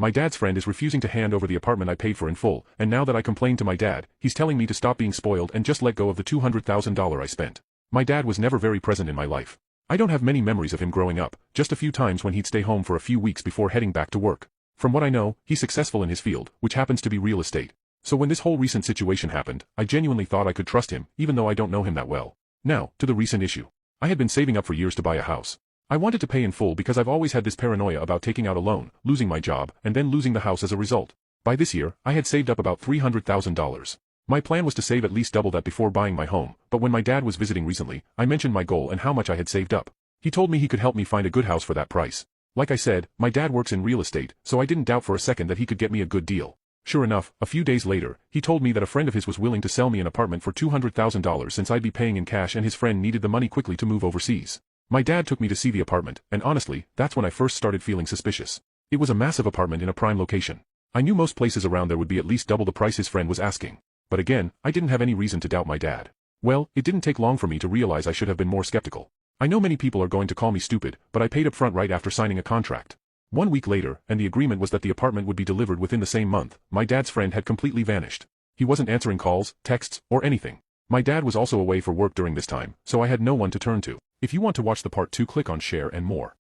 My dad's friend is refusing to hand over the apartment I paid for in full, and now that I complained to my dad, he's telling me to stop being spoiled and just let go of the $200,000 I spent. My dad was never very present in my life. I don't have many memories of him growing up, just a few times when he'd stay home for a few weeks before heading back to work. From what I know, he's successful in his field, which happens to be real estate. So when this whole recent situation happened, I genuinely thought I could trust him, even though I don't know him that well. Now, to the recent issue. I had been saving up for years to buy a house. I wanted to pay in full because I've always had this paranoia about taking out a loan, losing my job, and then losing the house as a result. By this year, I had saved up about $300,000. My plan was to save at least double that before buying my home, but when my dad was visiting recently, I mentioned my goal and how much I had saved up. He told me he could help me find a good house for that price. Like I said, my dad works in real estate, so I didn't doubt for a second that he could get me a good deal. Sure enough, a few days later, he told me that a friend of his was willing to sell me an apartment for $200,000 since I'd be paying in cash and his friend needed the money quickly to move overseas. My dad took me to see the apartment, and honestly, that's when I first started feeling suspicious. It was a massive apartment in a prime location. I knew most places around there would be at least double the price his friend was asking. But again, I didn't have any reason to doubt my dad. Well, it didn't take long for me to realize I should have been more skeptical. I know many people are going to call me stupid, but I paid up front right after signing a contract. 1 week later, and the agreement was that the apartment would be delivered within the same month, my dad's friend had completely vanished. He wasn't answering calls, texts, or anything. My dad was also away for work during this time, so I had no one to turn to. If you want to watch the part 2, click on share and more.